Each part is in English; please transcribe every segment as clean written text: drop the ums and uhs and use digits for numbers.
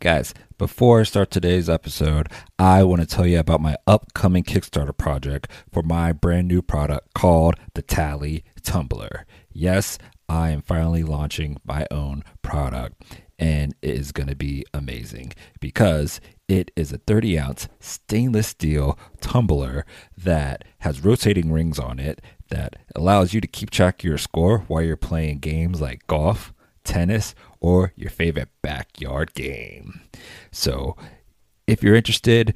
Guys, before I start today's episode, I want to tell you about my upcoming Kickstarter project for my brand new product called the Tally Tumbler. Yes, I am finally launching my own product, and it is going to be amazing because it is a 30-ounce stainless steel tumbler that has rotating rings on it that allows you to keep track of your score while you're playing games like golf, tennis, or your favorite backyard game. So if you're interested,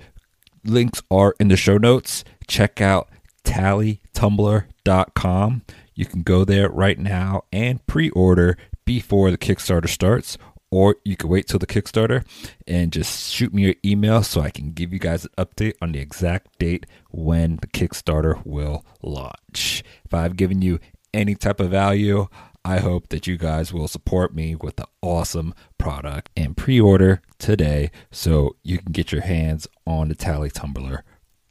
links are in the show notes. Check out tallytumbler.com. You can go there right now and pre-order before the Kickstarter starts, or you can wait till the Kickstarter and just shoot me your email so I can give you guys an update on the exact date when the Kickstarter will launch. If I've given you any type of value, I hope that you guys will support me with the awesome product and pre-order today so you can get your hands on the Tally Tumbler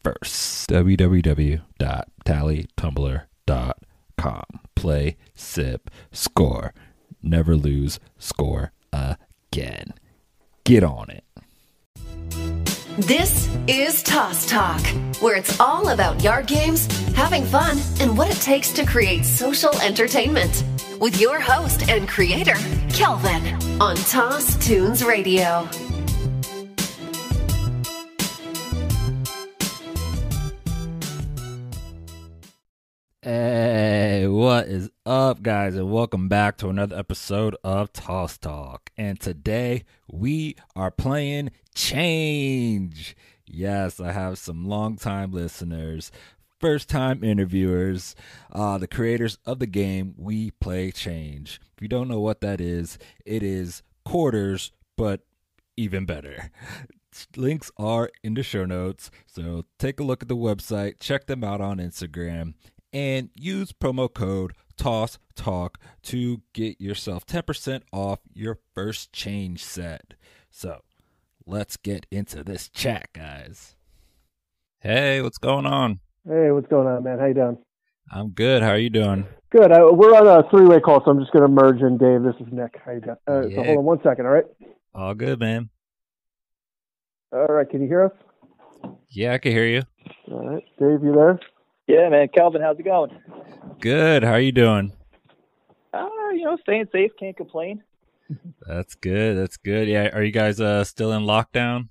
first. www.tallytumbler.com. Play, sip, score. Never lose, score again. Get on it. This is Toss Talk, where it's all about yard games, having fun, and what it takes to create social entertainment. With your host and creator, Kelvin, on Toss Tunes Radio. Hey, what is up, guys, and welcome back to another episode of Toss Talk. And today we are playing Change. Yes, I have some long-time listeners, first-time interviewers, the creators of the game We Play Change. If you don't know what that is, it is quarters, but even better. Links are in the show notes, so take a look at the website, check them out on Instagram, and use promo code TOSSTALK to get yourself 10% off your first Change set. So, let's get into this chat, guys. Hey, what's going on? Hey, what's going on, man? How you doing? I'm good. How are you doing? Good. We're on a three-way call, so I'm just going to merge in Dave. This is Nick. How you doing? So hold on 1 second, all right? All good, man. All right. Can you hear us? Yeah, I can hear you. All right. Dave, you there? Yeah, man. Calvin, how's it going? Good. How are you doing? Staying safe. Can't complain. That's good. That's good. Yeah. Are you guys still in lockdown?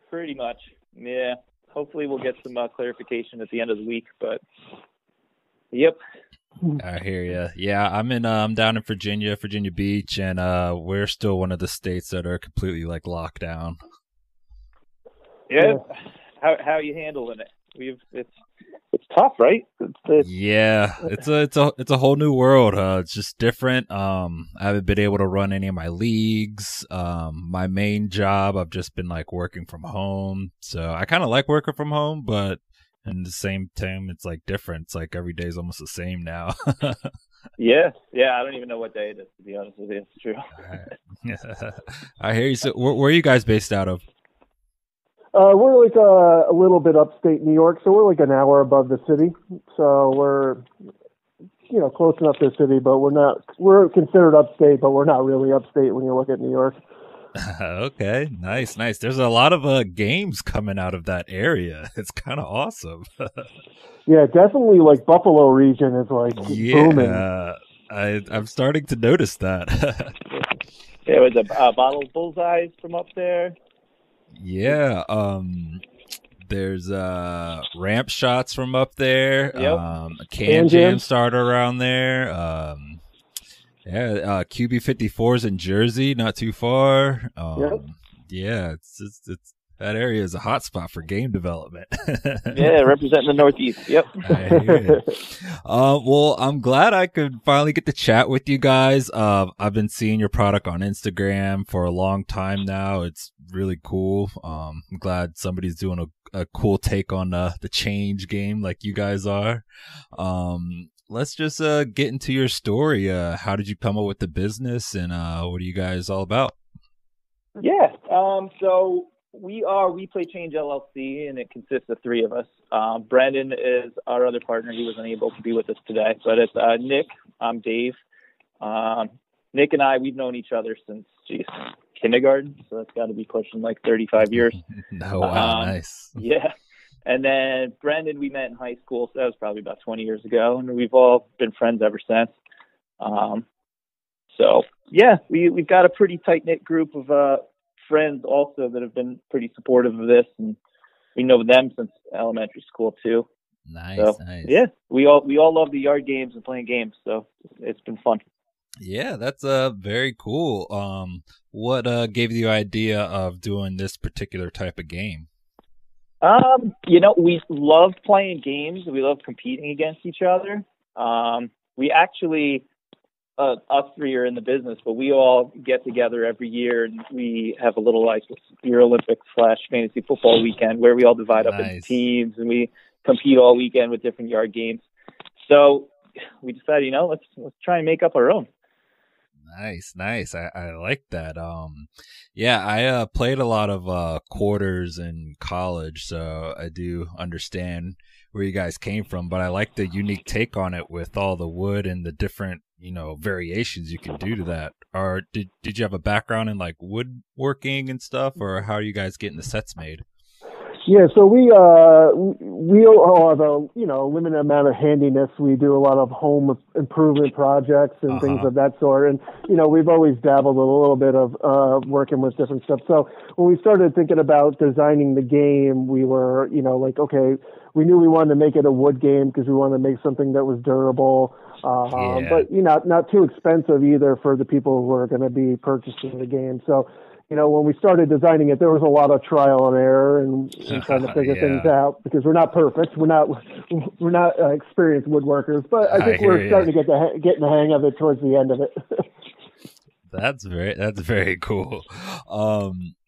Pretty much. Yeah. Hopefully we'll get some clarification at the end of the week, but yep. I hear you. Yeah, I'm down in Virginia Beach, and we're still one of the states that are completely like locked down. Yeah. How are you handling it? It's tough, right? Yeah, it's a whole new world. It's just different. I haven't been able to run any of my leagues. My main job, I've just been like working from home. So I kind of like working from home, but in the same time, it's like different. It's like every day is almost the same now. Yeah. I don't even know what day it is, to be honest with you. It's true. I hear you. So where are you guys based out of? We're like a little bit upstate New York, so we're like an hour above the city. So we're, close enough to the city, but we're considered upstate, but we're not really upstate when you look at New York. Okay, nice. There's a lot of games coming out of that area. It's kind of awesome. Yeah, definitely like Buffalo region is like booming. I'm starting to notice that. Yeah, with the bottle bullseyes from up there. Yeah, there's ramp shots from up there. Yep. Can Jam started around there. QB54's in Jersey, not too far. Yep. Yeah, it's that area is a hot spot for game development. Yeah, representing the Northeast. Yep. I hear it. Well, I'm glad I could finally get to chat with you guys. I've been seeing your product on Instagram for a long time now. It's really cool. I'm glad somebody's doing a cool take on the Change game like you guys are. Let's just get into your story. How did you come up with the business, and what are you guys all about? Yeah. So we play Change LLC, and it consists of three of us. Brandon is our other partner. He was unable to be with us today, but it's Nick. I'm Dave. Nick and I, we've known each other since kindergarten, so that's got to be pushing like 35 years. No, wow, nice. Yeah. And then Brendan, we met in high school, so that was probably about 20 years ago, and we've all been friends ever since. So yeah, we've got a pretty tight knit group of friends also that have been pretty supportive of this, and we know them since elementary school too. Nice, so, nice. Yeah, we all love the yard games and playing games, so it's been fun. Yeah, that's very cool. What gave you the idea of doing this particular type of game? We loved playing games. We loved competing against each other. We actually, us three are in the business, but we all get together every year and we have a little like Year Olympics / fantasy football weekend where we all divide up into teams and we compete all weekend with different yard games. So we decided, let's try and make up our own. Nice. I like that. I played a lot of quarters in college, so I do understand where you guys came from, but I like the unique take on it with all the wood and the different, variations you can do to that. Or did you have a background in like woodworking and stuff, or how are you guys getting the sets made? Yeah, so we all have a limited amount of handiness. We do a lot of home improvement projects and things of that sort, and we've always dabbled in a little bit of working with different stuff. So when we started thinking about designing the game, we were okay, we knew we wanted to make it a wood game because we wanted to make something that was durable, but not too expensive either for the people who are going to be purchasing the game. So. When we started designing it, there was a lot of trial and error and trying to figure things out because we're not perfect. We're not experienced woodworkers, but I think we're starting to get in the hang of it towards the end of it. That's very cool.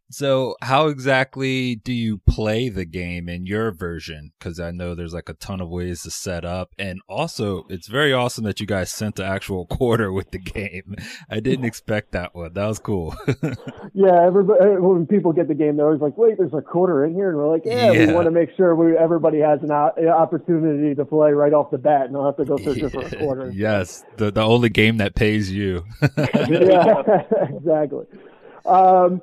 So how exactly do you play the game in your version? Because I know there's like a ton of ways to set up. And also, it's very awesome that you guys sent the actual quarter with the game. I didn't expect that one. That was cool. Yeah, when people get the game, they're always like, wait, there's a quarter in here? And we're like, we want to make sure everybody has an opportunity to play right off the bat and don't have to go searching for a quarter. Yes, the only game that pays you. Yeah, exactly. So,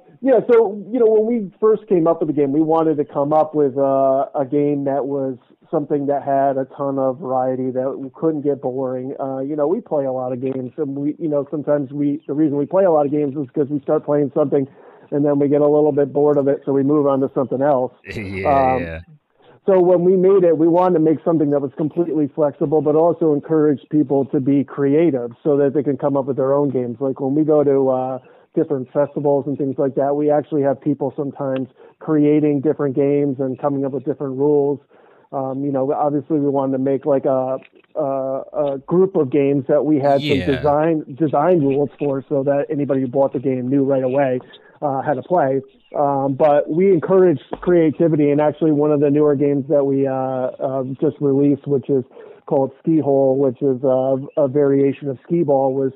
when we first came up with the game, we wanted to come up with a game that was something that had a ton of variety, that couldn't get boring. We play a lot of games, and sometimes the reason we play a lot of games is because we start playing something and then we get a little bit bored of it, so we move on to something else. Yeah. So when we made it, we wanted to make something that was completely flexible, but also encourage people to be creative so that they can come up with their own games. Like when we go to different festivals and things like that, we actually have people sometimes creating different games and coming up with different rules. Obviously we wanted to make like a group of games that we had some design rules for, so that anybody who bought the game knew right away how to play. But we encourage creativity, and actually one of the newer games that we just released, which is called Ski Hole, which is a variation of skee ball, was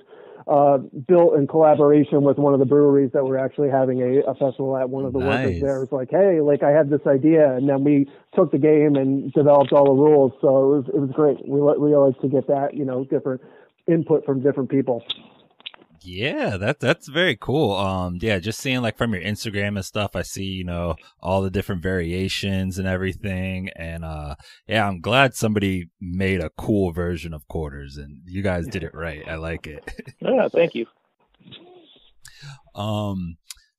built in collaboration with one of the breweries that we're actually having a festival at. One of the workers there was like, hey, I had this idea, and then we took the game and developed all the rules. So it was great. We like to get that, different input from different people. Yeah, that's very cool. Just seeing like from your Instagram and stuff, I see, all the different variations and everything. And I'm glad somebody made a cool version of quarters, and you guys did it right. I like it. Yeah, thank you.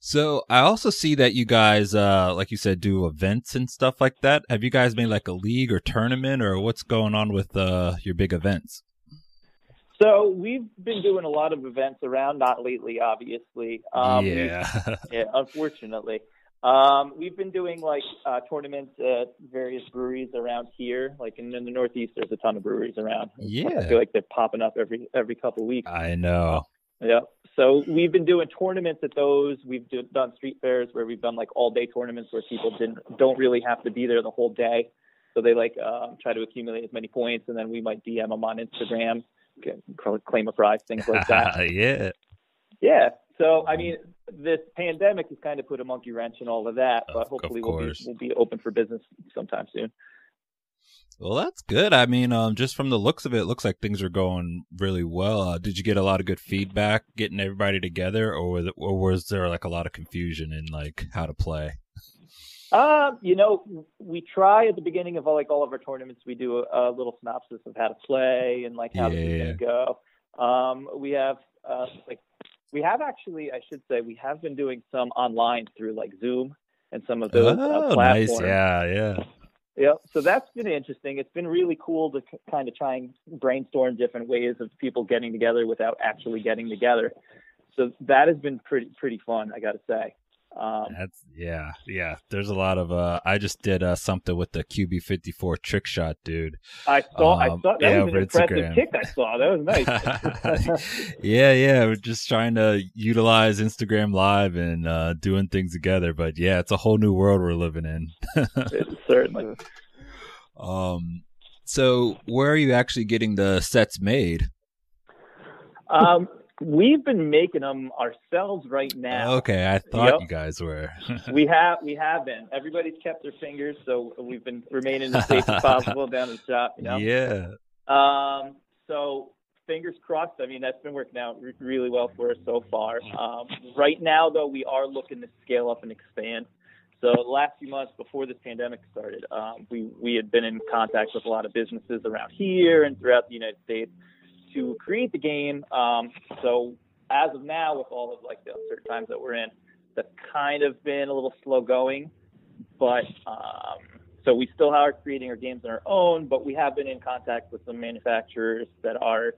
So I also see that you guys, like you said, do events and stuff like that. Have you guys made like a league or tournament, or what's going on with your big events? So we've been doing a lot of events around, not lately, obviously. Unfortunately. We've been doing like tournaments at various breweries around here. Like in the Northeast, there's a ton of breweries around. Yeah. I feel like they're popping up every couple of weeks. I know. Yeah. So we've been doing tournaments at those. We've done street fairs where we've done like all day tournaments where people don't really have to be there the whole day. So they try to accumulate as many points, and then we might DM them on Instagram. Claim a prize, things like that. Yeah. So, I mean, this pandemic has kind of put a monkey wrench in all of that, but hopefully we'll be open for business sometime soon. Well, that's good. I mean, just from the looks of it, it looks like things are going really well. Did you get a lot of good feedback getting everybody together, or was there like a lot of confusion in like how to play? We try at the beginning of all of our tournaments, we do a little synopsis of how to play and like how the game's gonna go. We have actually, I should say, we have been doing some online through like Zoom and some of those platforms. Nice. Yeah. Yeah, so that's been interesting. It's been really cool to kind of try and brainstorm different ways of people getting together without actually getting together. So that has been pretty fun, I got to say. That's yeah. There's a lot of I just did something with the QB54 trick shot, dude. I saw that was an impressive Instagram. kick. I saw that was nice. yeah. We're just trying to utilize Instagram Live and doing things together. But yeah, it's a whole new world we're living in. Certainly. So where are you actually getting the sets made? We've been making them ourselves right now. Okay, I thought you guys were. We have been. Everybody's kept their fingers, so we've been remaining as safe as possible down at the shop. Yeah. So fingers crossed. I mean, that's been working out really well for us so far. Right now, though, we are looking to scale up and expand. So the last few months before this pandemic started, we had been in contact with a lot of businesses around here and throughout the United States to create the game. So as of now, with all of like the uncertain times that we're in, that's kind of been a little slow going. But so we still are creating our games on our own, but we have been in contact with some manufacturers that are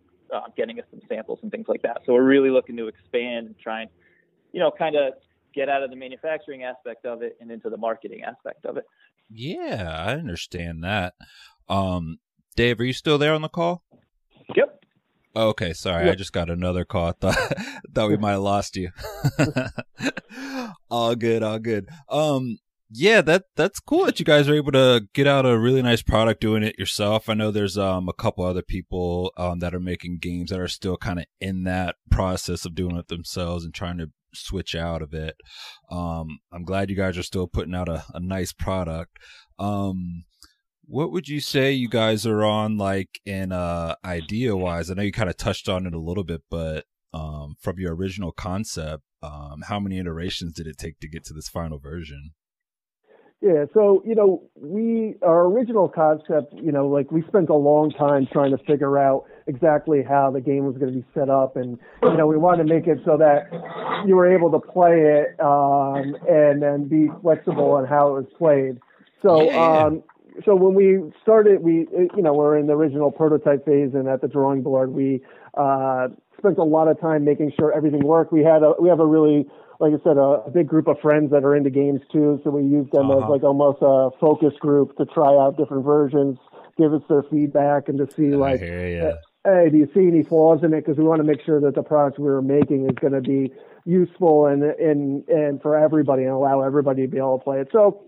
getting us some samples and things like that. So we're really looking to expand and try and, kind of get out of the manufacturing aspect of it and into the marketing aspect of it. Yeah, I understand that. Dave, are you still there on the call? Yep. Okay, sorry. Yep. I just got another call. I thought we might have lost you. All good. Yeah, that's cool that you guys are able to get out a really nice product doing it yourself. I know there's a couple other people that are making games that are still kind of in that process of doing it themselves and trying to switch out of it. I'm glad you guys are still putting out a nice product. What would you say you guys are on, like, in idea-wise? I know you kind of touched on it a little bit, but from your original concept, how many iterations did it take to get to this final version? Yeah, so, our original concept, we spent a long time trying to figure out exactly how the game was going to be set up. And, we wanted to make it so that you were able to play it and then be flexible on how it was played. So, So when we started, we're in the original prototype phase, and at the drawing board, we spent a lot of time making sure everything worked. We have a really, like I said, a big group of friends that are into games too, so we used them as like almost a focus group to try out different versions, give us their feedback, and to see hey, do you see any flaws in it? Because we want to make sure that the product we were making is going to be useful and for everybody and allow everybody to be able to play it. So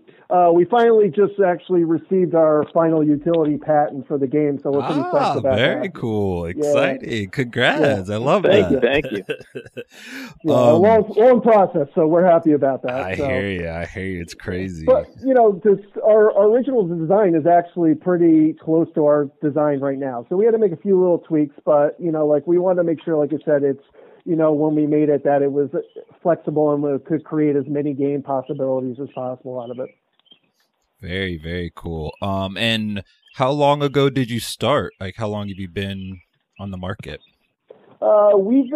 we finally just actually received our final utility patent for the game, so we're pretty psyched about very that. Cool. Exciting. Congrats. I love that. Thank you. Long process, so we're happy about that. I hear you. It's crazy. But, our original design is actually pretty close to our design right now. So we had to make a few little tweaks, but, we wanted to make sure, like I said, it's, when we made it, that it was flexible and we could create as many game possibilities as possible out of it. Very, very cool. And how long ago did you start? Like, how long have you been on the market? We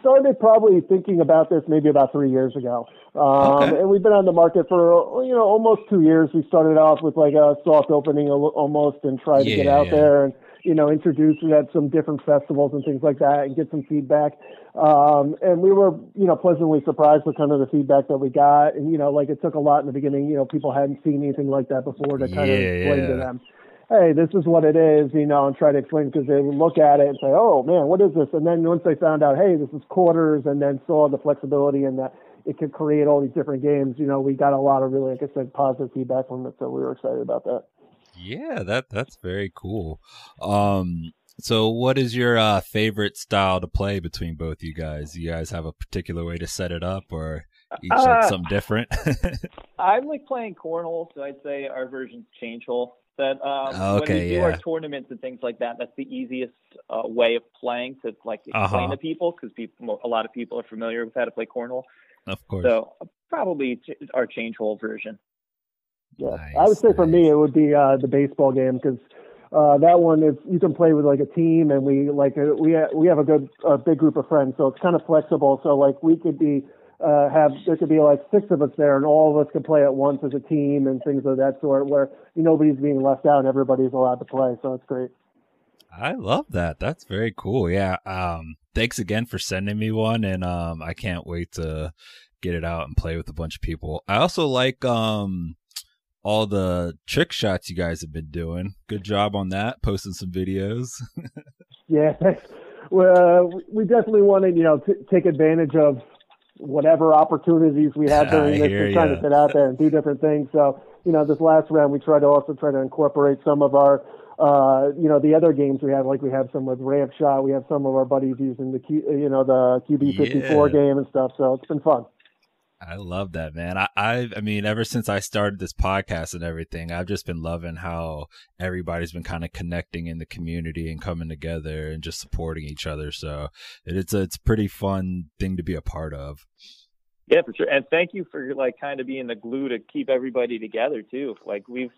started probably thinking about this maybe about 3 years ago. And we've been on the market for, almost 2 years. We started off with like a soft opening almost and tried to get out there and, introduce. We had some different festivals and things like that and get some feedback. And we were, pleasantly surprised with kind of the feedback that we got. And, it took a lot in the beginning. People hadn't seen anything like that before to kind of explain to them, hey, this is what it is, and try to explain, because they would look at it and say, oh, man, what is this? And then once they found out, hey, this is quarters, and then saw the flexibility and that it could create all these different games, we got a lot of really, like I said, positive feedback from it. So we were excited about that. Yeah, that's very cool. So what is your favorite style to play between both you guys? Do you guys have a particular way to set it up, or each like something different? I like playing cornhole, so I'd say our version's change hole. That Okay, when we do our tournaments and things like that, that's the easiest way of playing to like explain to people, because a lot of people are familiar with how to play cornhole. Of course. So probably our change hole version. Yeah, Nice, I would say for nice. me it would be the baseball game, because that one is you can play with like a team, and we have a big group of friends, so it's kind of flexible. So like we could be there could be like 6 of us there, and all of us can play at once as a team and things of that sort, where nobody's being left out and everybody's allowed to play. So it's great. I love that. That's very cool. Yeah. Thanks again for sending me one, and I can't wait to get it out and play with a bunch of people. I also like all the trick shots you guys have been doing. Good job on that. Posting some videos. Yeah, well, we definitely want to take advantage of whatever opportunities we have during this to kind of get out there and do different things. So this last round we try to incorporate some of our the other games we have. Like we have some with Ramp Shot. We have some of our buddies using the QB54 game and stuff. So it's been fun. I love that, man. I mean, ever since I started this podcast and everything, I've just been loving how everybody's been kind of connecting in the community and coming together and just supporting each other. So it's a pretty fun thing to be a part of. Yeah, for sure. And thank you for like kind of being the glue to keep everybody together too. Like we've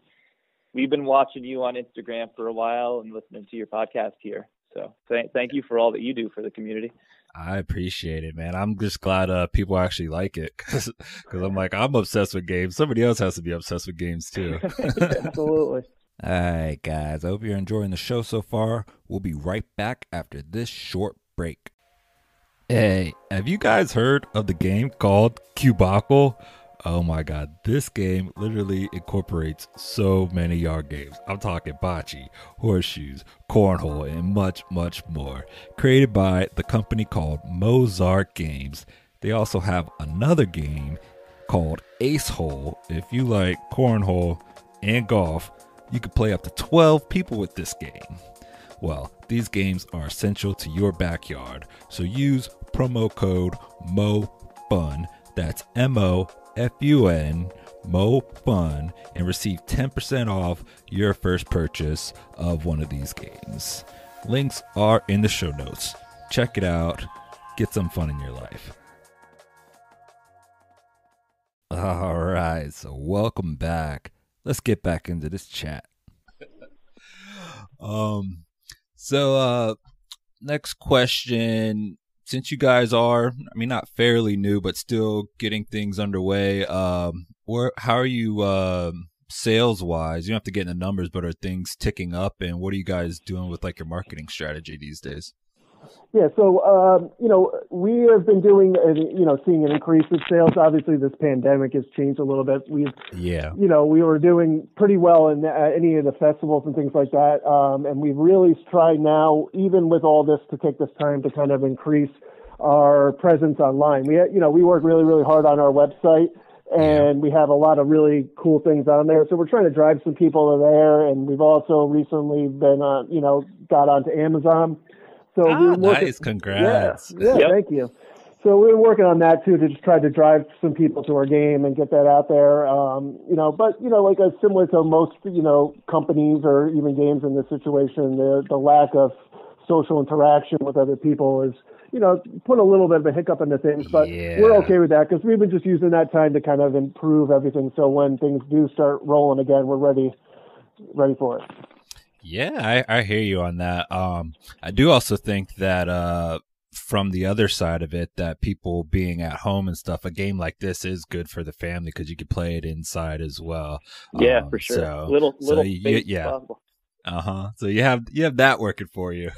been watching you on Instagram for a while and listening to your podcast here. So thank you for all that you do for the community. I appreciate it, man. I'm just glad people actually like it, because I'm like, I'm obsessed with games. Somebody else has to be obsessed with games too. Absolutely. All right, guys. I hope you're enjoying the show so far. We'll be right back after this short break. Hey, have you guys heard of the game called Cubicle? Oh my God, this game literally incorporates so many yard games. I'm talking bocce, horseshoes, cornhole, and much, much more. Created by the company called Mozart Games. They also have another game called Ace Hole. If you like cornhole and golf, you can play up to 12 people with this game. Well, these games are essential to your backyard, so use promo code MOFUN. That's MOFUN, MOFUN, and receive 10% off your first purchase of one of these games. Links are in the show notes. Check it out. Get some fun in your life. All right, so welcome back. Let's get back into this chat. Next question. Since you guys are, not fairly new, but still getting things underway, how are you sales wise? You don't have to get into numbers, but are things ticking up? And what are you guys doing with like your marketing strategy these days? Yeah, so, we have been doing, seeing an increase in sales. Obviously, this pandemic has changed a little bit. We were doing pretty well in any of the festivals and things like that. And we've really tried now, even with all this, to take this time to kind of increase our presence online. We work really, really hard on our website, and we have a lot of really cool things on there. So we're trying to drive some people to there. And we've also recently been, got onto Amazon. So nice. Congrats. Yeah, Thank you. So we're working on that too, to just try to drive some people to our game and get that out there. Similar to most, companies or even games in this situation, the lack of social interaction with other people is, put a little bit of a hiccup into things, but we're okay with that because we've been just using that time to kind of improve everything. So when things do start rolling again, we're ready for it. Yeah, I hear you on that. I do also think that from the other side of it, that people being at home and stuff, a game like this is good for the family because you could play it inside as well. Yeah, for sure. So, little space possible. So you have that working for you.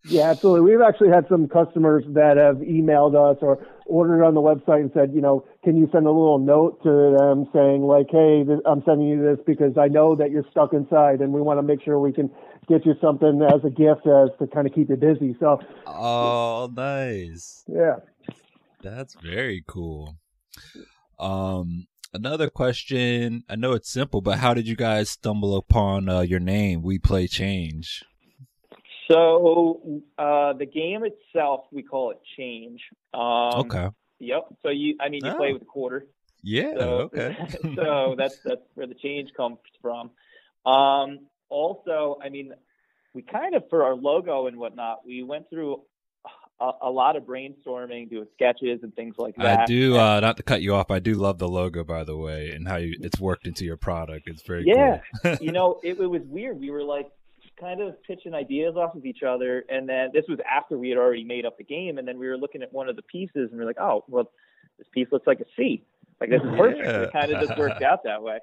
Yeah, absolutely. We've actually had some customers that have emailed us or ordered on the website and said, can you send a little note to them saying like, hey, I'm sending you this because I know that you're stuck inside and we want to make sure we can get you something as a gift as to kind of keep you busy. So. Oh, nice. Yeah. That's very cool. Another question. I know it's simple, but how did you guys stumble upon your name, We Play Change? So the game itself, we call it Change. Okay. Yep. So you play with a quarter. Yeah. So, okay. So that's where the change comes from. Also, I mean, we kind of, for our logo and whatnot, we went through a lot of brainstorming, doing sketches and things like that. I do, not to cut you off, I do love the logo, by the way, and how it's worked into your product. It's very cool. You know, it was weird. We were like kind of pitching ideas off of each other, and then this was after we had already made up the game, and then we were looking at one of the pieces, and we we're like, oh, well, this piece looks like a C. Like, this is perfect. It kind of just worked out that way.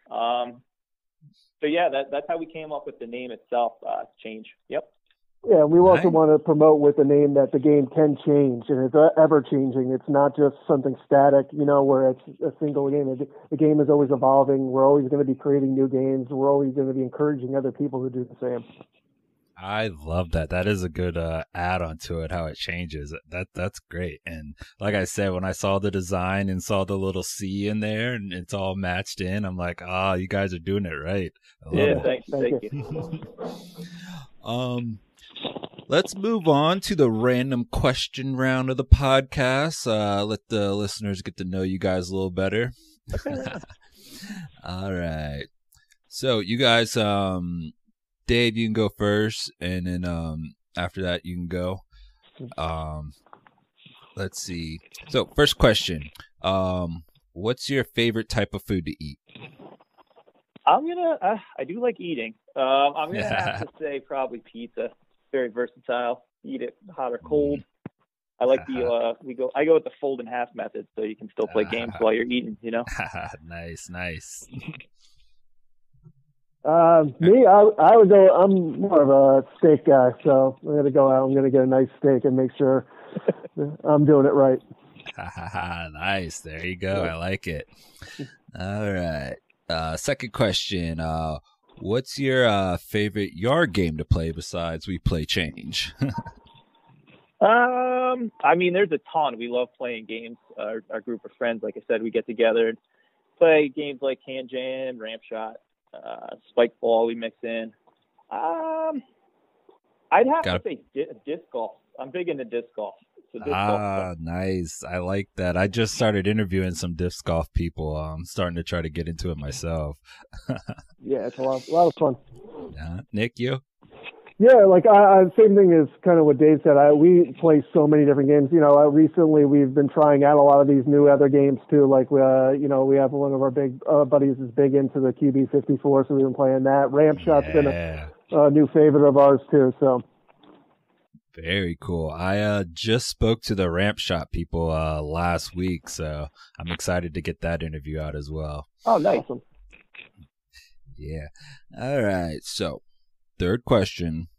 So yeah, that's how we came up with the name itself, Change. Yep. Yeah, we also want to promote with a name that the game can change, and it's ever changing. It's not just something static, you know, where it's a single game. The game is always evolving. We're always going to be creating new games. We're always going to be encouraging other people to do the same. I love that. That is a good add-on to it, how it changes. That's great. And like I said, when I saw the design and saw the little C in there and it's all matched in, I'm like, you guys are doing it right. I love it. Thank you. Let's move on to the random question round of the podcast. Let the listeners get to know you guys a little better. All right. So you guys, Dave, you can go first, and then after that, you can go. Let's see. So, first question: what's your favorite type of food to eat? I do like eating. I'm gonna have to say probably pizza. Very versatile. Eat it hot or cold. I like I go with the fold in half method, so you can still play games while you're eating. You know. Nice. I'm more of a steak guy, so I'm gonna go out. I'm gonna get a nice steak and make sure I'm doing it right. Nice. There you go. I like it. All right. Second question. What's your favorite yard game to play besides We Play Change? I mean, there's a ton. We love playing games. Our group of friends, like I said, we get together and play games like Can Jam, Ramp Shot, Spike Ball. We mix in. I'd have to say disc golf. I'm big into disc golf. Nice. I like that. I just started interviewing some disc golf people. I'm starting to try to get into it myself. Yeah, it's a lot of fun. Nick, you? Yeah, like same thing as kind of what Dave said. We play so many different games. You know, recently we've been trying out a lot of these new other games too. Like, we have one of our big buddies is big into the QB54, so we've been playing that. Ramp Shot's been a new favorite of ours too. So. Very cool. I just spoke to the Ramp Shot people last week, so I'm excited to get that interview out as well. Oh, nice. Yeah. All right. So, third question.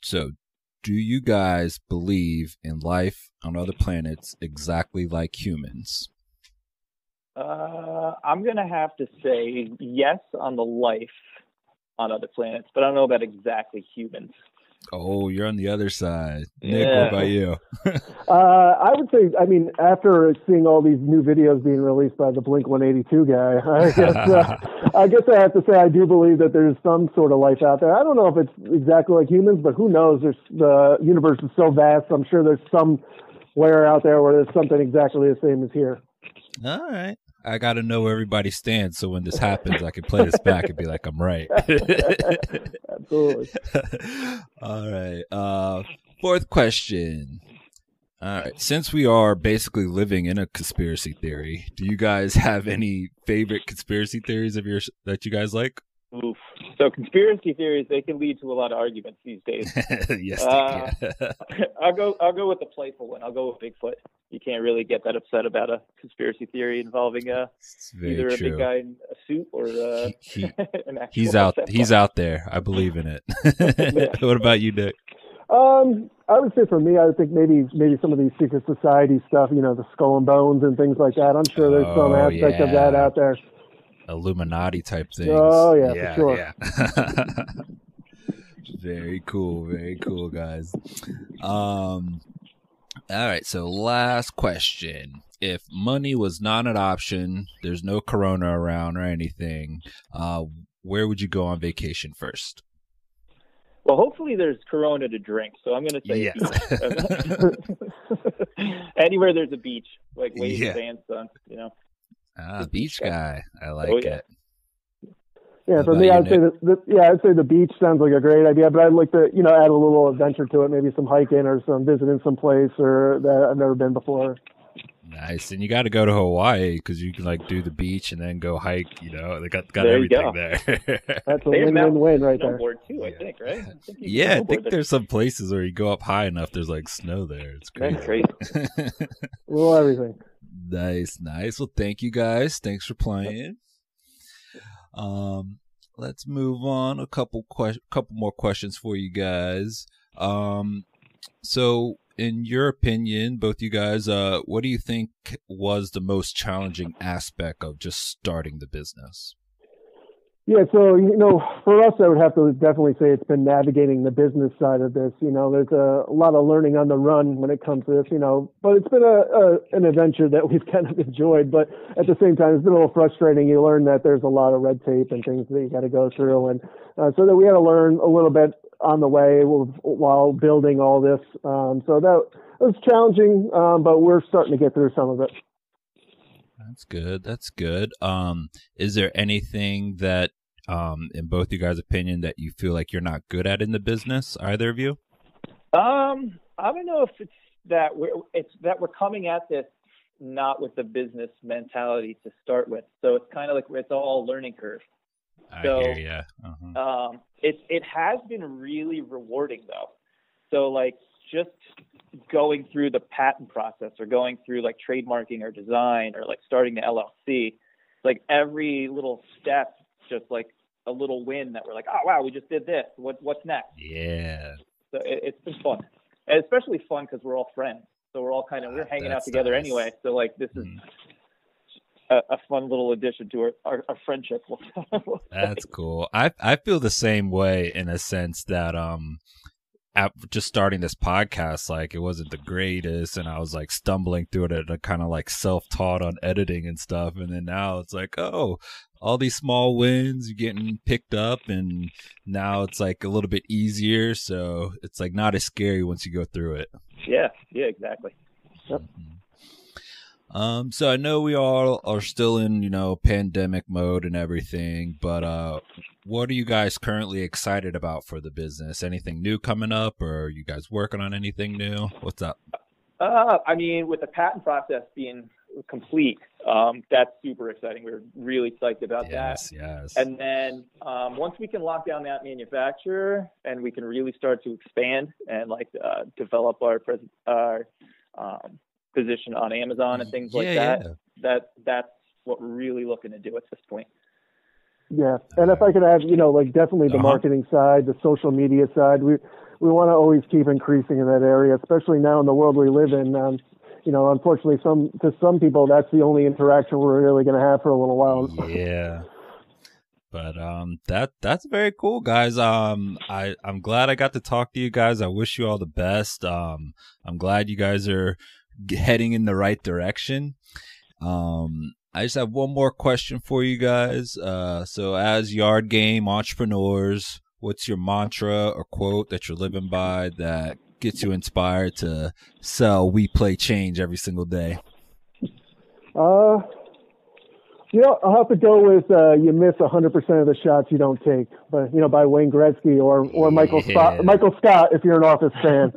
So, do you guys believe in life on other planets exactly like humans? I'm going to have to say yes on the life on other planets, but I don't know about exactly humans. Oh, you're on the other side. Nick, what about you? I would say, I mean, after seeing all these new videos being released by the Blink-182 guy, I guess I have to say I do believe that there's some sort of life out there. I don't know if it's exactly like humans, but who knows? The universe is so vast. I'm sure there's somewhere out there where there's something exactly the same as here. All right. I got to know where everybody stands, so when this happens, I can play this back and be like, I'm right. Absolutely. All right. Fourth question. All right. Since we are basically living in a conspiracy theory, do you guys have any favorite conspiracy theories of yours that you guys like? Oof. So conspiracy theories, they can lead to a lot of arguments these days. Yes, they can. I'll go with the playful one. I'll go with Bigfoot. You can't really get that upset about a conspiracy theory involving either a big guy in a suit or an actual he's out there. I believe in it. What about you, Nick? I would say for me, I would think maybe some of these secret society stuff, the Skull and Bones and things like that. I'm sure there's some aspect of that out there. Illuminati type things. Oh, yeah, for sure. Yeah. Very cool, guys. All right, so last question. If money was not an option, there's no corona around or anything, where would you go on vacation first? Well, hopefully there's corona to drink, so I'm going to say beach. Anywhere there's a beach, like waves, sand, sun, beach guy. I like it. Yeah, How for about me, you, I'd say Nick? I'd say the beach sounds like a great idea, but I'd like to, add a little adventure to it, maybe some hiking or some visiting some place or that I've never been before. Nice. And you got to go to Hawaii because you can like do the beach and then go hike. They got There you everything go. there. That's a They have mountain win-win-win right there. snowboard too, I think, right? I think you can Yeah, I snowboard think there. there's some places where you go up high enough, there's like snow there. It's That's crazy. crazy. A little everything. Nice. Well, thank you guys. Thanks for playing. Let's move on. A couple more questions for you guys. So in your opinion, both you guys, what do you think was the most challenging aspect of just starting the business? Yeah, so, for us, I would have to definitely say it's been navigating the business side of this. There's a lot of learning on the run when it comes to this, but it's been an adventure that we've kind of enjoyed. But at the same time, it's been a little frustrating. You learn that there's a lot of red tape and things that you got to go through. And so that we had to learn a little bit on the way while building all this. So that was challenging, but we're starting to get through some of it. That's good. Is there anything that, in both you guys' opinion, that you feel like you're not good at in the business, either of you? I don't know if it's that we're coming at this not with the business mentality to start with. So it's kind of like it's all learning curve. I So, hear ya. It has been really rewarding though. So like just going through the patent process or going through like trademarking or design or like starting the LLC, like every little step, just like a little win that we're like, oh wow, we just did this. What's next? Yeah. So it's been fun, and especially fun because we're all friends. So we're all we're hanging out That's together nice. anyway. So like this is a fun little addition to our friendship. We'll That's cool. I feel the same way in a sense that just starting this podcast, like it wasn't the greatest, and I was like stumbling through it and kind of like self-taught on editing and stuff, and then now it's like, oh, all these small wins, you're getting picked up, and now it's like a little bit easier, so it's like not as scary once you go through it. Yeah, exactly. Yep. So I know we all are still in, pandemic mode and everything, but what are you guys currently excited about for the business? Anything new coming up, or are you guys working on anything new? What's up? I mean, with the patent process being complete, that's super exciting. We're really psyched about that. Yes. And then once we can lock down that manufacturer and we can really start to expand and develop our position on Amazon and things like that, that's what we're really looking to do at this point. Yeah, and if I could add, definitely the marketing side, the social media side, we want to always keep increasing in that area, especially now in the world we live in. Unfortunately, to some people, that's the only interaction we're really going to have for a little while. Yeah. But that's very cool, guys. I'm glad I got to talk to you guys. I wish you all the best. I'm glad you guys are heading in the right direction. I just have one more question for you guys. So as Yard Game entrepreneurs, what's your mantra or quote that you're living by that gets you inspired to sell We Play Change every single day? I'll have to go with you miss 100% of the shots you don't take, but by Wayne Gretzky or Michael Scott if you're an Office fan.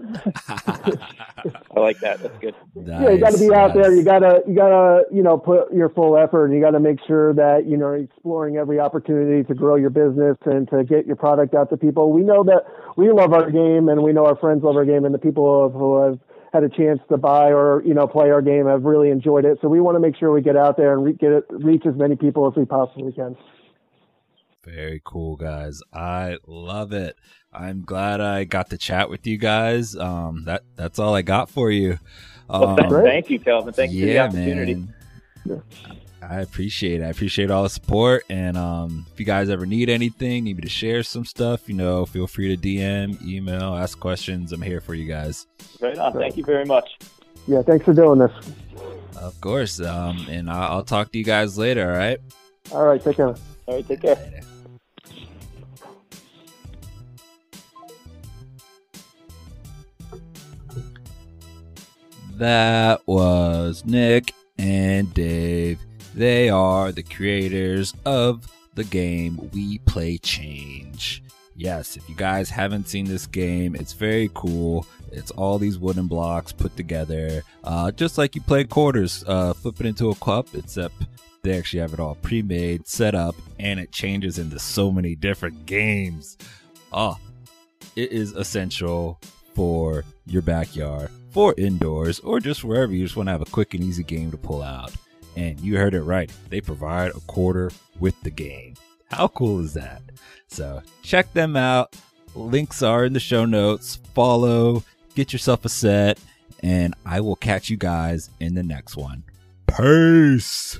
I like that. That's good. Nice, yeah, you got to be out there. You gotta put your full effort, and you got to make sure that you're exploring every opportunity to grow your business and to get your product out to people. We know that we love our game, and we know our friends love our game, and the people who have had a chance to buy or play our game have really enjoyed it. So we want to make sure we get out there and reach as many people as we possibly can. Very cool, guys. I love it. I'm glad I got to chat with you guys. That's all I got for you. Thank you, Kelvin. Thanks for the opportunity. Man. I appreciate it. I appreciate all the support. And if you guys ever need anything, need me to share some stuff, feel free to DM, email, ask questions. I'm here for you guys. Right on. Thank you very much. Yeah, thanks for doing this. Of course. And I'll talk to you guys later, all right? All right, take care. All right, take care. That was Nick and Dave. They are the creators of the game We Play Change. Yes, if you guys haven't seen this game, it's very cool. It's all these wooden blocks put together, just like you play quarters, flip it into a cup, except they actually have it all pre-made, set up, and it changes into so many different games. It is essential for your backyard, for indoors, or just wherever you just want to have a quick and easy game to pull out. And you heard it right. They provide a quarter with the game. How cool is that? So check them out. Links are in the show notes. Follow, get yourself a set, and I will catch you guys in the next one. Peace.